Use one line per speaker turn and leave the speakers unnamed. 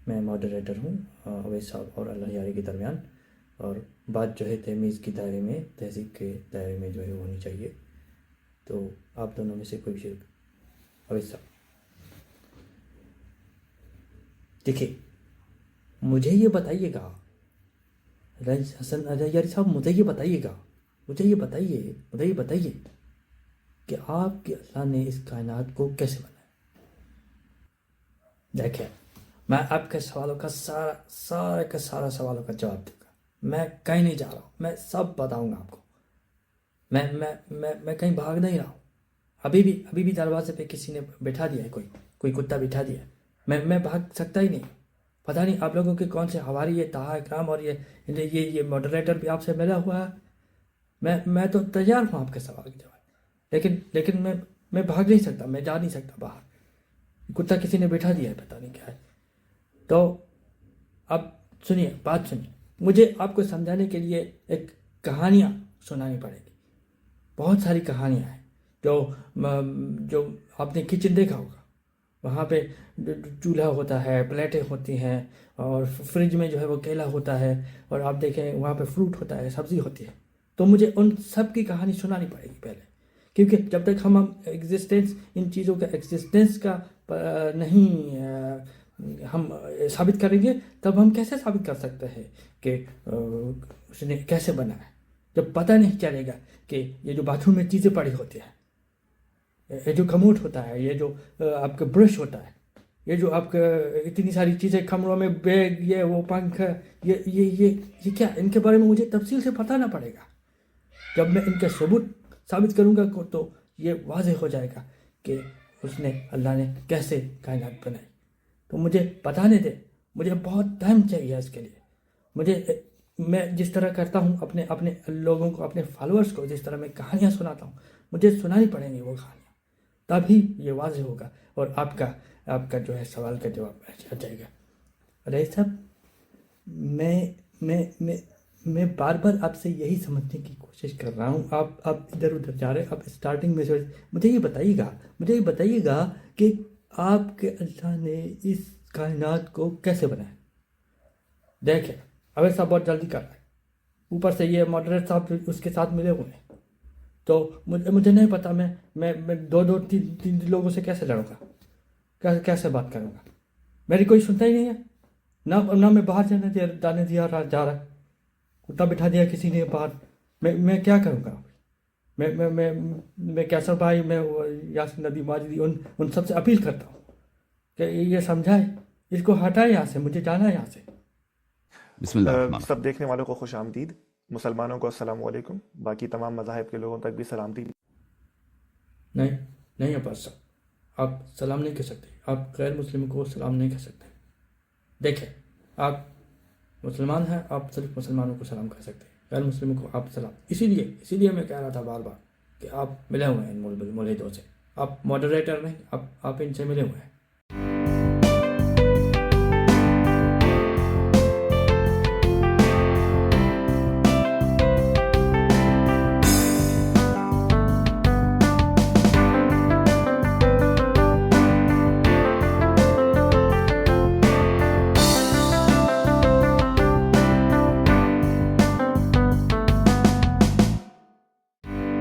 मैं मॉडरेटर हूँ अवैस साहब और अल्लाह यारी के दरमियान, और बात जो है तमीज़ के दायरे में, तहज़ीब के दायरे में जो है वो होनी चाहिए। तो आप दोनों में से कोई भी अवैस साहब, देखिए मुझे ये बताइएगा, हसन यारी साहब मुझे ये बताइएगा, मुझे ये बताइए कि आपके अल्लाह ने इस कायनात को कैसे बनाया। देखिए मैं आपके सवालों का सारा सवालों का जवाब दूंगा। मैं कहीं नहीं जा रहा हूँ, मैं सब बताऊंगा आपको। मैं कहीं भाग नहीं रहा हूँ। अभी भी दरवाजे पे किसी ने बैठा दिया है, कोई कुत्ता बैठा दिया है। मैं भाग सकता ही नहीं। पता नहीं आप लोगों के कौन से हवारी, ये ताहा इकराम और ये मॉडरेटर भी आपसे मिला हुआ है। मैं तो तैयार हूँ आपके सवाल के जवाब, लेकिन मैं भाग नहीं सकता, मैं जा नहीं सकता बाहर। कुत्ता किसी ने बैठा दिया है, पता नहीं क्या है। तो अब सुनिए, बात सुनिए, मुझे आपको समझाने के लिए एक कहानियाँ सुनानी पड़ेगी। बहुत सारी कहानियाँ हैं जो आपने किचन देखा होगा, वहाँ पे चूल्हा होता है, प्लेटें होती हैं, और फ्रिज में जो है वो केला होता है, और आप देखें वहाँ पे फ्रूट होता है, सब्ज़ी होती है। तो मुझे उन सब की कहानी सुनानी पड़ेगी पहले, क्योंकि जब तक हम एग्जिस्टेंस, इन चीज़ों का एग्जिस्टेंस का नहीं हम साबित करेंगे, तब हम कैसे साबित कर सकते हैं कि उसने कैसे बनाया, जब पता नहीं चलेगा कि ये जो बाथरूम में चीज़ें पड़ी होती हैं, ये जो कमोड होता है, ये जो आपका ब्रश होता है, ये जो आपका इतनी सारी चीज़ें कमरों में, बैग, ये वो पंखा, ये क्या, इनके बारे में मुझे तफसील से पता ना पड़ेगा। जब मैं इनके सबूत साबित करूँगा तो ये वाज़ेह हो जाएगा कि उसने, अल्लाह ने कैसे कायनात बनाई। तो मुझे बताने दे, मुझे बहुत टाइम चाहिए इसके लिए। मैं जिस तरह करता हूँ अपने लोगों को, अपने फॉलोअर्स को, जिस तरह मैं कहानियाँ सुनाता हूँ, मुझे सुनानी पड़ेंगी वो कहानियाँ, तभी ये वाज़ेह होगा और आपका जो है सवाल का जवाब आ जाएगा। अरे साहब, मैं बार बार आपसे यही समझने की कोशिश कर रहा हूँ, आप इधर उधर जा रहे हैं। आप स्टार्टिंग में से मुझे ये बताइएगा कि आपके अल्लाह ने इस कायनात को कैसे बनाया। देखिए अवैस साहब बहुत जल्दी कर रहा है, ऊपर से ये मॉडरेटर साहब उसके साथ मिले हुए हैं, तो मुझे नहीं पता मैं दो तीन लोगों से कैसे लड़ूंगा, कैसे बात करूंगा। मेरी कोई सुनता ही नहीं है ना मैं बाहर जाने दिया जा रहा, कुत्ता बिठा दिया किसी ने बाहर। मैं क्या करूंगा। मैं कैसर भाई, मैं यासिन नबी माजिदी, उन सबसे अपील करता हूँ कि ये समझाए, इसको हटाए यहाँ से, मुझे जाना है यहाँ से।
बिस्मिल्लाह।
सब देखने वालों को खुश आमदीद, मुसलमानों को अस्सलाम वालेकुम, बाकी तमाम मज़ाहिब के लोगों तक भी सलामती।
नहीं अब्बास साहब, आप सलाम नहीं कह सकते, आप गैर मुस्लिम को सलाम नहीं कह सकते। देखिए आप मुसलमान हैं, आप सिर्फ मुसलमानों को सलाम कर सकते हैं, गैर मुस्लिम को आप सलाम। इसीलिए मैं कह रहा था बार बार कि आप मिले हुए हैं इन मुल्हिदों से, आप मॉडरेटर नहीं, आप इनसे मिले हुए हैं।